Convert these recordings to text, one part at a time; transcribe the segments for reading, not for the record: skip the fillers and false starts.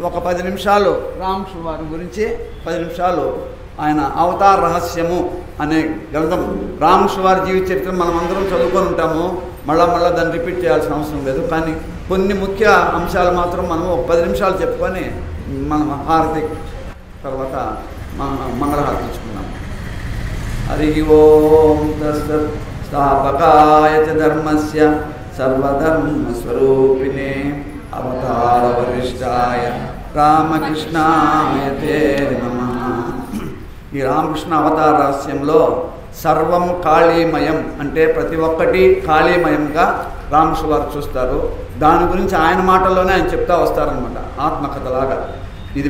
ఒక 10 నిమిషాలు రామకృష్ణ వారి గురించి 10 నిమిషాలు ఆయన అవతార రహస్యము అనే గ్రంథం రామకృష్ణ వారి జీవిత చరిత్ర మనం అందరం చదువుకొని ఉంటాము. మళ్ళా దాన్ని రిపీట్ చేయాల్సిన అవసరం లేదు. కానీ కొన్ని ముఖ్య అంశాలు మాత్రం మనం ఒక 10 నిమిషాలు చెప్పుకొని మనం హారతి తర్వాత మంగళహారతి ఇచ్చుకున్నాం. హరి ఓం తత్సత్ స్థాపకాయ చ ధర్మస్య సర్వధర్మస్వరూపిణే అవతార వరిష్టాయ రామకృష్ణాయ తే నమః. ఈ రామకృష్ణ అవతార రహస్యంలో సర్వం కాళీమయం అంటే ప్రతి ఒక్కటి కాళీమయంగా రామకృష్ణ వారు చూస్తారు. దాని గురించి ఆయన మాటల్లోనే ఆయన చెప్తా వస్తారనమాట, ఆత్మకథలాగా. ఇది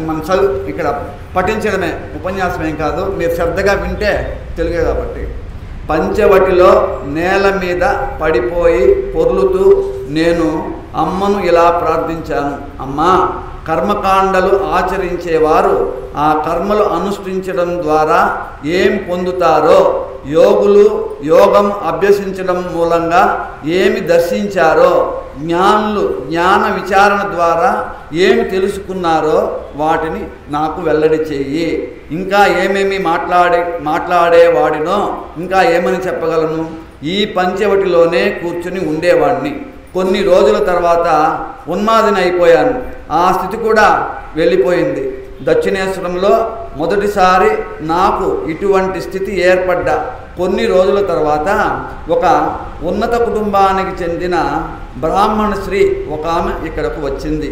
మనం చదువు ఇక్కడ పఠించడమే, ఉపన్యాసం ఏం కాదు, మీరు శ్రద్ధగా వింటే తెలుగే కాబట్టి. పంచవటిలో నేల మీద పడిపోయి పొర్లుతూ నేను అమ్మను ఇలా ప్రార్థించాను, అమ్మా, కర్మకాండలు ఆచరించేవారు ఆ కర్మలు అనుష్ఠించడం ద్వారా ఏం పొందుతారో, యోగులు యోగం అభ్యసించడం మూలంగా ఏమి దర్శించారో, జ్ఞానులు జ్ఞాన విచారణ ద్వారా ఏమి తెలుసుకున్నారో వాటిని నాకు వెల్లడి చెయ్యి. ఇంకా ఏమేమి మాట్లాడేవాడినో ఇంకా ఏమని చెప్పగలను. ఈ పంచవటిలోనే కూర్చుని ఉండేవాడిని. కొన్ని రోజుల తర్వాత ఉన్మాదిని అయిపోయాను. ఆ స్థితి కూడా వెళ్ళిపోయింది. దక్షిణేశ్వరంలో మొదటిసారి నాకు ఇటువంటి స్థితి ఏర్పడ్డ కొన్ని రోజుల తర్వాత ఒక ఉన్నత కుటుంబానికి చెందిన బ్రాహ్మణ స్త్రీ ఒక ఆమె ఇక్కడకు వచ్చింది.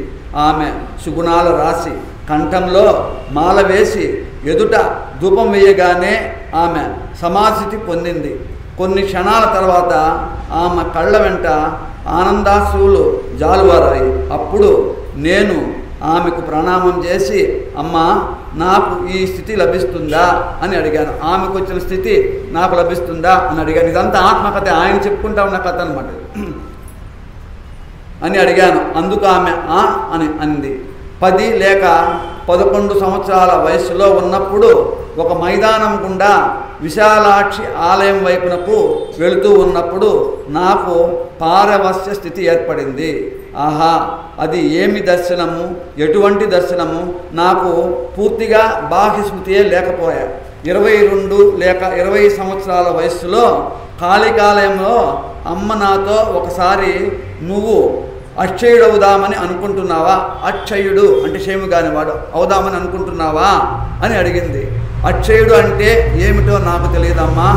ఆమె సుగుణాల రాశి, కంఠంలో మాల వేసి ఎదుట ధూపం వేయగానే ఆమె సమాధిస్థితి పొందింది. కొన్ని క్షణాల తర్వాత ఆమె కళ్ళ వెంట ఆనందాశ్రువులు జాలువారాయి. అప్పుడు నేను ఆమెకు ప్రణామం చేసి, అమ్మా, నాకు ఈ స్థితి లభిస్తుందా అని అడిగాను. ఆమెకు వచ్చిన స్థితి నాకు లభిస్తుందా అని అడిగాను. ఇదంతా ఆత్మకథ, ఆయన చెప్పుకుంటా ఉన్న కథ అనమాట అని అడిగాను. అందుకు ఆమె అని అంది. 10 లేక 11 సంవత్సరాల వయస్సులో ఉన్నప్పుడు ఒక మైదానం గుండా విశాలాక్షి ఆలయం వైపునకు వెళుతూ ఉన్నప్పుడు నాకు పారవస్య స్థితి ఏర్పడింది. ఆహా, అది ఏమి దర్శనము, ఎటువంటి దర్శనము, నాకు పూర్తిగా బాహ్య స్మృతియే లేకపోయా. 22 లేక 20 సంవత్సరాల వయస్సులో కాళికాలయంలో అమ్మ నాతో ఒకసారి, నువ్వు అక్షయుడు అవుదామని అనుకుంటున్నావా, అక్షయుడు అంటే క్షేము కానివాడు అవుదామని అనుకుంటున్నావా అని అడిగింది. అక్షయుడు అంటే ఏమిటో నాకు తెలియదమ్మా,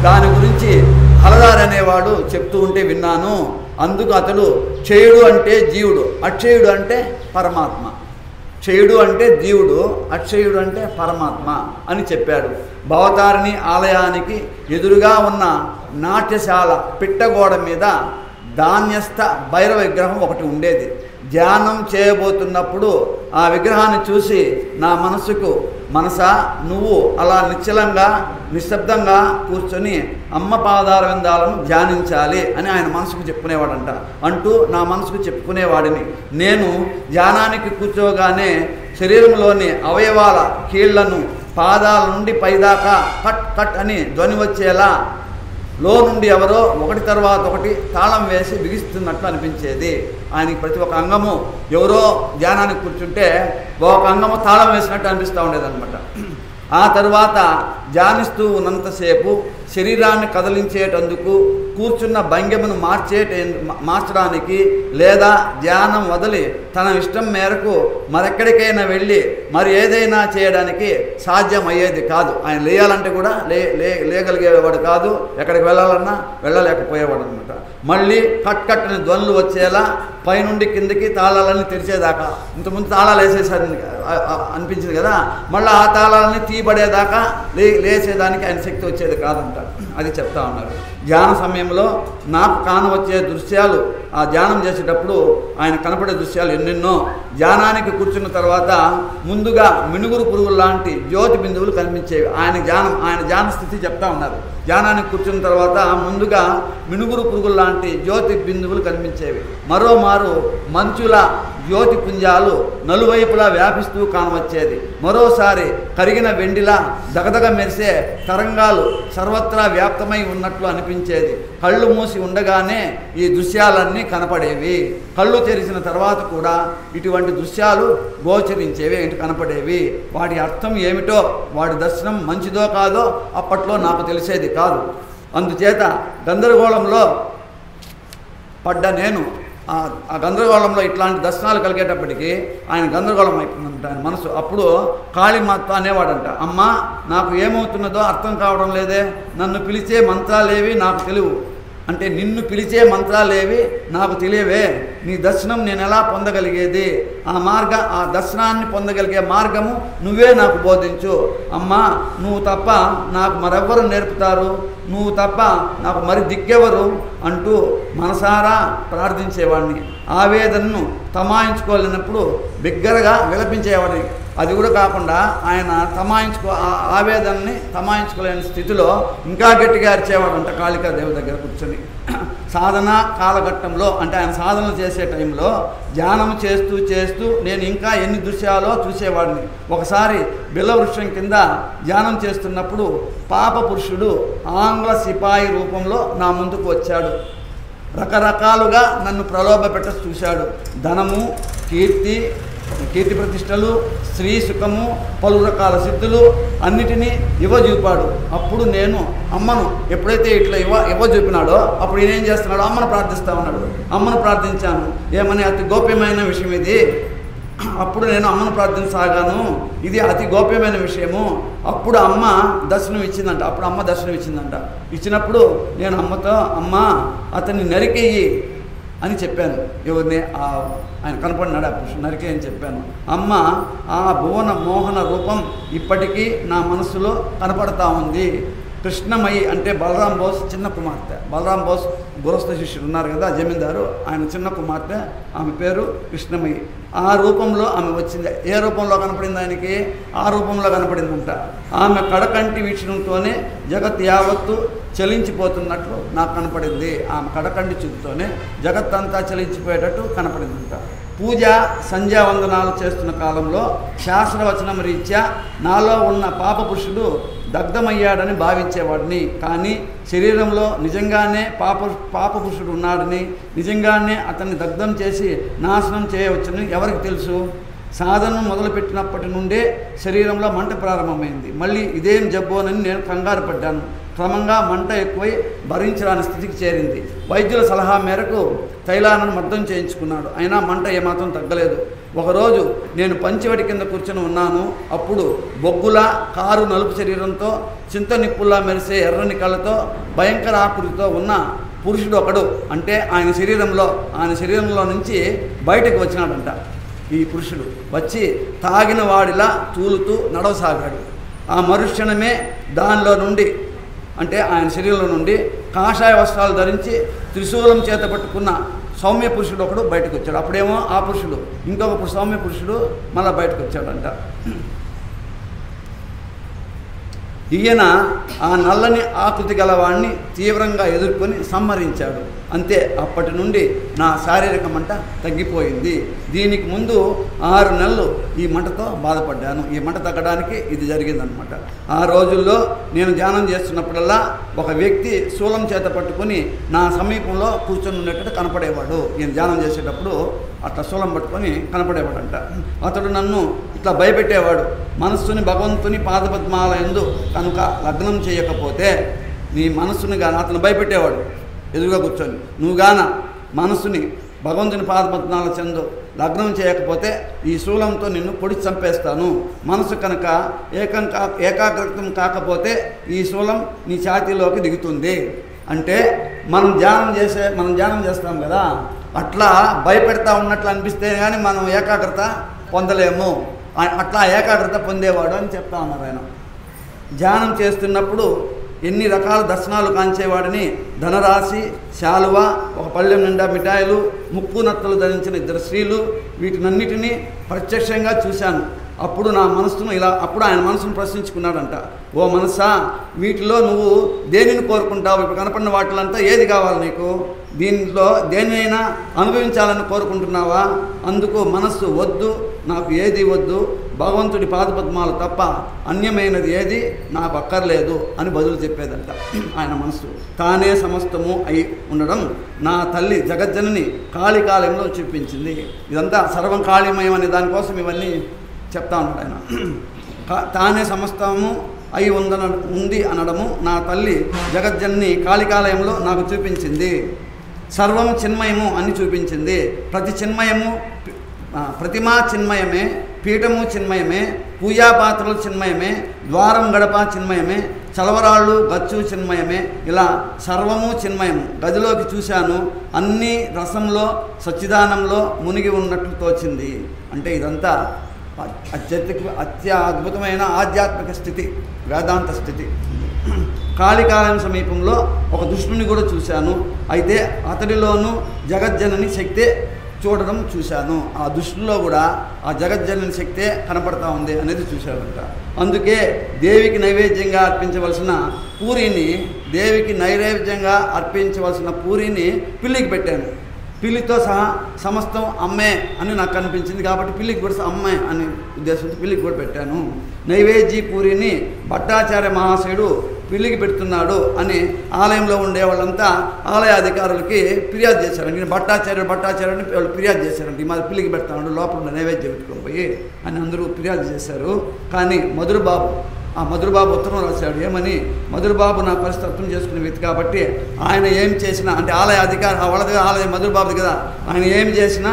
దాని గురించి హలదారి అనేవాడు చెప్తూ ఉంటే విన్నాను. అందుకు అతడు క్షయుడు అంటే జీవుడు, అక్షయుడు అంటే పరమాత్మ. క్షయుడు అంటే జీవుడు, అక్షయుడు అంటే పరమాత్మ అని చెప్పాడు. భవతారిణి ఆలయానికి ఎదురుగా ఉన్న నాట్యశాల పిట్టగోడ మీద ధాన్యస్థ భైరవ విగ్రహం ఒకటి ఉండేది. ధ్యానం చేయబోతున్నప్పుడు ఆ విగ్రహాన్ని చూసి నా మనసుకు, మనసా, నువ్వు అలా నిశ్చలంగా నిశ్శబ్దంగా కూర్చొని అమ్మ పాదార విందాలను ధ్యానించాలి అని ఆయన మనసుకు చెప్పుకునేవాడంట. అంటూ నా మనసుకు చెప్పుకునేవాడిని. నేను ధ్యానానికి కూర్చోగానే శరీరంలోని అవయవాల కీళ్లను పాదాల నుండి పైదాకా కట్ కట్ అని ధ్వని వచ్చేలా లో నుండి ఎవరో ఒకటి తర్వాత ఒకటి తాళం వేసి బిగిస్తున్నట్లు అనిపించేది. ఆయనకి ప్రతి ఒక్క అంగము ఎవరో ధ్యానానికి కూర్చుంటే ఒక అంగము తాళం వేసినట్టు అనిపిస్తూ ఉండేదన్నమాట. ఆ తరువాత ధ్యానిస్తూ ఉన్నంతసేపు శరీరాన్ని కదిలించేటందుకు, కూర్చున్న భంగిమను మార్చడానికి లేదా ధ్యానం వదిలి తన ఇష్టం మేరకు మరెక్కడికైనా వెళ్ళి మరి ఏదైనా చేయడానికి సాధ్యమయ్యేది కాదు. ఆయన లేయాలంటే కూడా లేగలిగేవాడు కాదు, ఎక్కడికి వెళ్ళాలన్నా వెళ్ళలేకపోయేవాడు అనమాట. మళ్ళీ కట్ కట్టని ధ్వనులు వచ్చేలా పైనుండి కిందకి తాళాలన్నీ తెరిచేదాకా, ఇంతకుముందు తాళాలు వేసేసారి అనిపించింది కదా, మళ్ళీ ఆ తాళాలని తీయబడేదాకా లేచేదానికి ఆయన శక్తి వచ్చేది కాదంట. అది చెప్తా ఉన్నారు. ధ్యాన సమయంలో నాకు కానవచ్చే దృశ్యాలు, ఆ ధ్యానం చేసేటప్పుడు ఆయన కనపడే దృశ్యాలు ఎన్నెన్నో. ధ్యానానికి కూర్చున్న తర్వాత ముందుగా మినుగురు పురుగులు లాంటి జ్యోతి బిందువులు కనిపించేవి. ఆయన ధ్యాన స్థితి చెప్తా ఉన్నారు. ధ్యానానికి కూర్చున్న తర్వాత ముందుగా మినుగురు పురుగులు లాంటి జ్యోతి బిందువులు కనిపించేవి. మరోమారు మంచుల జ్యోతి పుంజాలు నలువైపులా వ్యాపిస్తూ కానవచ్చేది. మరోసారి కరిగిన వెండిలా దగదగ మెరిసే తరంగాలు సర్వత్రా వ్యాప్తమై ఉన్నట్లు అనిపించేది. కళ్ళు మూసి ఉండగానే ఈ దృశ్యాలన్నీ కనపడేవి. కళ్ళు తెరిచిన తర్వాత కూడా ఇటువంటి దృశ్యాలు గోచరించేవి, కనపడేవి. వాటి అర్థం ఏమిటో, వాడి దర్శనం మంచిదో కాదో అప్పట్లో నాకు తెలిసేది కాదు. అందుచేత గందరగోళంలో పడ్డ నేను ఆ గందరగోళంలో ఇట్లాంటి దర్శనాలు కలిగేటప్పటికీ ఆయన గందరగోళం అయిపోయిందంట ఆయన మనసు. అప్పుడు కాళీమాత అనేవాడంట, అమ్మా నాకు ఏమవుతున్నదో అర్థం కావడం లేదే, నన్ను పిలిచే మంత్రాలేవి నాకు తెలియవు. అంటే నిన్ను పిలిచే మంత్రాలేవి నాకు తెలియవే, నీ దర్శనం నేను ఎలా పొందగలిగేది, ఆ దర్శనాన్ని పొందగలిగే మార్గము నువ్వే నాకు బోధించు. అమ్మా నువ్వు తప్ప నాకు మరెవ్వరు నేర్పుతారు, నువ్వు తప్ప నాకు మరి దిక్కెవరు అంటూ మనసారా ప్రార్థించేవాడిని. ఆవేదనను తమాయించుకోలేనప్పుడు బిగ్గరగా విలపించేవాడిని. అది కూడా కాకుండా ఆయన ఆవేదనని తమాయించుకోలేని స్థితిలో ఇంకా గట్టిగా అరిచేవాడంట కాళికాదేవి దగ్గర కూర్చొని. సాధన కాలఘట్టంలో అంటే ఆయన సాధనలు చేసే టైంలో ధ్యానం చేస్తూ చేస్తూ నేను ఇంకా ఎన్ని దృశ్యాలో చూసేవాడిని. ఒకసారి బిల్లవృక్షం కింద ధ్యానం చేస్తున్నప్పుడు పాప పురుషుడు ఆంగ్ల సిపాయి రూపంలో నా ముందుకు వచ్చాడు. రకరకాలుగా నన్ను ప్రలోభ పెట్ట చూశాడు. ధనము, కీర్తి ప్రతిష్టలు, స్త్రీ సుఖము, పలు రకాల సిద్ధులు అన్నిటినీ ఇవ్వజూపాడు. అప్పుడు నేను అమ్మను ఎప్పుడైతే ఇట్లా ఇవ్వజూపినాడో అప్పుడు నేనేం చేస్తున్నాడో అమ్మను ప్రార్థిస్తా ఉన్నాడు. అమ్మను ప్రార్థించాను, ఏమని అతి గోప్యమైన విషయం ఇది. అప్పుడు నేను అమ్మను ప్రార్థించసాగాను, ఇది అతి గోప్యమైన విషయము. అప్పుడు అమ్మ దర్శనం ఇచ్చిందంట. ఇచ్చినప్పుడు నేను అమ్మతో, అమ్మ అతన్ని నరికేయి అని చెప్పాను. ఎవరిని? ఆయన కనపడినాడు ఆ పురుషుడు, నరికే అని చెప్పాను. అమ్మ ఆ భువన మోహన రూపం ఇప్పటికీ నా మనసులో కనపడతా ఉంది. కృష్ణమయి అంటే బలరాం బోస్ చిన్న కుమార్తె. బలరాం బోస్ గురస్థ శిష్యుడు ఉన్నారు కదా, జమీందారు, ఆయన చిన్న కుమార్తె, ఆమె పేరు కృష్ణమయి. ఆ రూపంలో ఆమె వచ్చింది. ఏ రూపంలో కనపడింది ఆయనకి? ఆ రూపంలో కనపడిందంట. ఆమె కడకంటి వీక్షణంతోనే జగత్ యావత్తు చలించిపోతున్నట్లు నాకు కనపడింది. ఆమె కడకంటి చూపుతోనే జగత్తంతా చలించిపోయేటట్టు కనపడిందంట. పూజ సంధ్యావందనాలు చేస్తున్న కాలంలో శాస్త్రవచనం రీత్యా నాలో ఉన్న పాప పురుషుడు దగ్ధమయ్యాడని భావించేవాడిని. కానీ శరీరంలో నిజంగానే పాప పురుషుడు ఉన్నాడని, నిజంగానే అతన్ని దగ్ధం చేసి నాశనం చేయవచ్చని ఎవరికి తెలుసు? సాధన మొదలుపెట్టినప్పటి నుండే శరీరంలో మంట ప్రారంభమైంది. మళ్ళీ ఇదేం జబ్బోనని నేను కంగారు పడ్డాను. క్రమంగా మంట ఎక్కువై భరించరాని స్థితికి చేరింది. వైద్యుల సలహా మేరకు తైలాలను మర్దం చేయించుకున్నాడు. అయినా మంట ఏమాత్రం తగ్గలేదు. ఒకరోజు నేను పంచివటి కింద కూర్చొని ఉన్నాను. అప్పుడు బొగ్గులా కారు నలుపు శరీరంతో చింత నిప్పుల్లా మెరిసే ఎర్రని కళ్ళతో భయంకర ఆకృతితో ఉన్న పురుషుడు ఒకడు అంటే ఆయన శరీరంలో నుంచి బయటకు వచ్చినాడంట. ఈ పురుషుడు వచ్చి తాగిన వాడిలా తూలుతూ నడవసాగాడు. ఆ మరుక్షణమే దానిలో నుండి అంటే ఆయన శరీరంలో నుండి కాషాయ వస్త్రాలు ధరించి త్రిశూలం చేత పట్టుకున్న సౌమ్య పురుషుడు ఒకడు బయటకు వచ్చాడు. అప్పుడేమో ఆ పురుషుడు, ఇంకొక సౌమ్య పురుషుడు మళ్ళీ బయటకు వచ్చాడంట. ఈయన ఆ నల్లని ఆకృతి గలవాడిని తీవ్రంగా ఎదుర్కొని సంహరించాడు. అంతే, అప్పటి నుండి నా శారీరక మంట తగ్గిపోయింది. దీనికి ముందు 6 నెలలు ఈ మంటతో బాధపడ్డాను. ఈ మంట తగ్గడానికి ఇది జరిగిందనమాట. ఆ రోజుల్లో నేను ధ్యానం చేస్తున్నప్పుడల్లా ఒక వ్యక్తి శూలం చేత పట్టుకుని నా సమీపంలో కూర్చొని ఉండేటట్టు కనపడేవాడు. నేను ధ్యానం చేసేటప్పుడు అట్లా శూలం పట్టుకొని కనపడేవాడంట. అతడు నన్ను ఇట్లా భయపెట్టేవాడు. మనస్సుని భగవంతుని పాదపద్మాల యందు కనుక లగ్నం చేయకపోతే నీ మనస్సుని గాన అతను భయపెట్టేవాడు ఎదురుగా కూర్చొని, నువ్వు గాన మనస్సుని భగవంతుని పాదపద్మాల చెందు లగ్నం చేయకపోతే ఈ శూలంతో నిన్ను పొడిచి చంపేస్తాను. మనసు కనుక ఏకాగ్రతం కాకపోతే ఈ శూలం నీ ఛాతీలోకి దిగుతుంది. అంటే మనం ధ్యానం చేస్తాం కదా, అట్లా భయపెడతా ఉన్నట్లు అనిపిస్తే కానీ మనం ఏకాగ్రత పొందలేము. అట్లా ఏకాగ్రత పొందేవాడు అని చెప్తా ఉన్నారు ఆయన. ధ్యానం చేస్తున్నప్పుడు ఎన్ని రకాల దర్శనాలు కాంచేవాడని ధనరాశి, శాలువ, ఒక పళ్ళెం నిండా మిఠాయిలు, ముక్కు నత్తలు ధరించిన 2 స్త్రీలు, వీటినన్నిటినీ ప్రత్యక్షంగా చూశాను. అప్పుడు ఆయన మనసును ప్రశ్నించుకున్నాడంట, ఓ మనసా, వీటిలో నువ్వు దేనిని కోరుకుంటావు? ఇప్పుడు కనపడిన వాటిలంతా ఏది కావాలి నీకు? దీంట్లో దేనినైనా అనుభవించాలని కోరుకుంటున్నావా? అందుకు మనస్సు వద్దు, నాకు ఏది వద్దు, భగవంతుడి పాదపద్మాలు తప్ప అన్యమైనది ఏది నాకు అక్కర్లేదు అని బదులు చెప్పేదంట ఆయన మనస్సు. తానే సమస్తము అయి ఉండడం నా తల్లి జగజ్జనని కాళికాలయంలో చూపించింది. ఇదంతా సర్వం కాళీమయం అనే దానికోసం ఇవన్నీ చెప్తా ఉంటాడు ఆయన. తానే సమస్తము అయి ఉంది అనడము నా తల్లి జగజ్జనని కాళికాలయంలో నాకు చూపించింది. సర్వం చిన్మయము అని చూపించింది. ప్రతిమా చిన్మయమే, పీఠము చిన్మయమే, పూజాపాత్రలు చిన్మయమే, ద్వారం గడప చిన్మయమే, చలవరాళ్ళు గచ్చు చిన్మయమే, ఇలా సర్వము చిన్మయము. గదిలోకి చూశాను, అన్ని రసంలో సచ్చిదానంలో మునిగి ఉన్నట్లు తోచింది. అంటే ఇదంతా అద్భుతమైన ఆధ్యాత్మిక స్థితి, వేదాంత స్థితి. కాళికాలయం సమీపంలో ఒక దుష్టుని కూడా చూశాను. అయితే అతడిలోనూ జగజ్జనని శక్తే చూడడం చూశాను. ఆ దుష్టులో కూడా ఆ జగజ్జనని శక్తే కనపడతా ఉంది అనేది చూశాడంట. అందుకే దేవికి నైవేద్యంగా అర్పించవలసిన పూరిని పిల్లికి పెట్టాను. పిల్లితో సహా సమస్తం అమ్మే అని నాకు అనిపించింది కాబట్టి పిల్లికి కూడా అమ్మే అనే ఉద్దేశంతో పిల్లికి కూడా పెట్టాను. నైవేద్య పూరిని భట్టాచార్య మహాశయుడు పిల్లికి పెడుతున్నాడు అని ఆలయంలో ఉండే వాళ్ళంతా ఆలయ అధికారులకి ఫిర్యాదు చేశారండి. నేను భట్టాచార్యుని వాళ్ళు ఫిర్యాదు చేశారండి, మాది పిల్లికి పెడతాడు, లోపల ఉన్న నైవేద్యం పెట్టుకొని పోయి అని అందరూ ఫిర్యాదు చేశారు. కానీ మధురబాబు ఉత్తరం రాశాడు. ఏమని? మధురబాబు నా పరిస్థితి అర్థం చేసుకునే వ్యక్తి కాబట్టి ఆయన ఏం చేసినా, అంటే ఆలయ అధికారి వాళ్ళది ఆలయం మధురబాబుది కదా, ఆయన ఏం చేసినా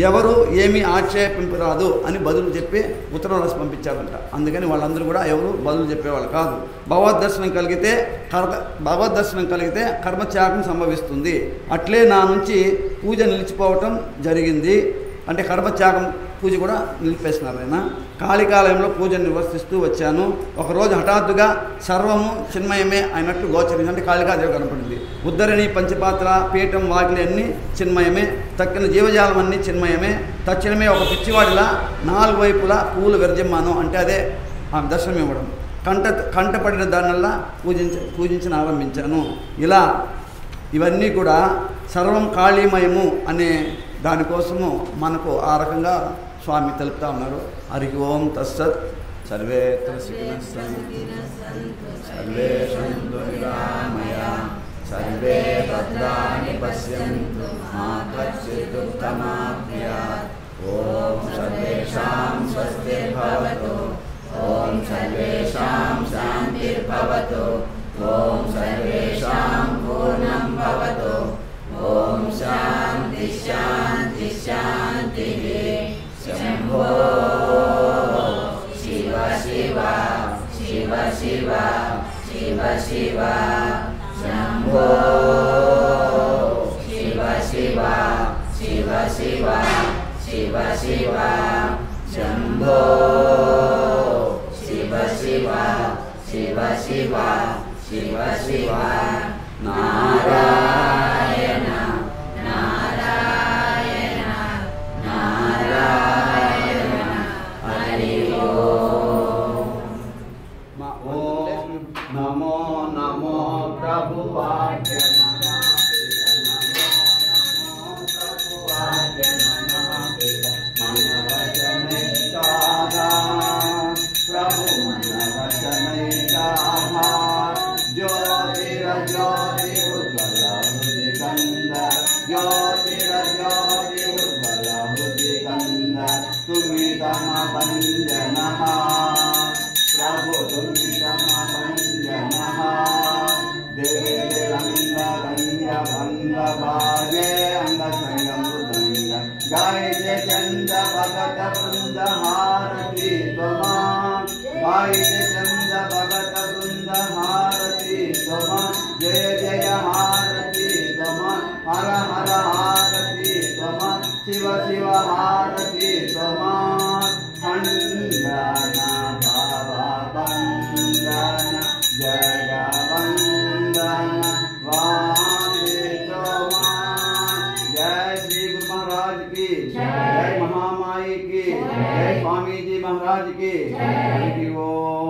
ఎవరు ఏమీ ఆక్షేపింపరాదు అని బదులు చెప్పి ఉత్తరం రాసి పంపించారంట. అందుకని వాళ్ళందరూ కూడా ఎవరు బదులు చెప్పేవాళ్ళు కాదు. భగవద్ దర్శనం కలిగితే కర్మత్యాగం సంభవిస్తుంది. అట్లే నా నుంచి పూజ నిలిచిపోవటం జరిగింది. అంటే కర్మత్యాగం పూజ కూడా నిలిపేసినారు ఆయన. కాళికాలయంలో పూజ నిర్వర్తిస్తూ వచ్చాను. ఒకరోజు హఠాత్తుగా సర్వము చిన్మయమే అయినట్టు గోచరించింది. అంటే కాళికాదేవి కనపడింది. ఉద్ధరణి, పంచపాత్ర, పీఠం, వాకిలి అన్నీ చిన్మయమే. తక్కిన జీవజాలం అన్నీ చిన్మయమే. తక్షణమే ఒక పిచ్చివాడిలా 4 వైపులా పూలు విరజిమ్మాను. అంటే అదే ఆమె దర్శనం ఇవ్వడం. కంటపడిన దానివల్ల పూజించిన ఆరంభించాను. ఇలా ఇవన్నీ కూడా సర్వం కాళీమయము అనే దానికోసము మనకు ఆ రకంగా స్వామి తెలుపుతా ఉన్నారు. హరి ఓం తస్సత్. సర్వే సర్వే సంతు నిరామయా, సర్వే భద్రాణి పశ్యంతు మా కచ్చిత్ దుఃఖమాప్నుయాత్. ఓం సర్వేషాం స్వస్తిర్భవతు. ఓం సర్వేషాం శాంతిర్భవతు. ఓం సర్వేషాం పూర్ణం భవతు. ఓం శాంతి శాంతి శాంతి. శంభో శివ శివ శివ శివ శివ శివ. శంభో శివ శివ శివ శివ శివ శివ. శంభో శివ శివ శివ శివ శివ శివ. నారాయణ నారాయణ నారాయణ. హరి ఓం. ఓం నమో నమో ప్రభువాయ जय जय हारती त्वम. हर हर हारती त्वम. शिव शिव हारती त्वम. वंदन बाबा वंदन जय वंदन वाणी त्वम. जय श्री गुरु महाराज की जय, महामाई की जय, स्वामी जी महाराज की हरि ओम.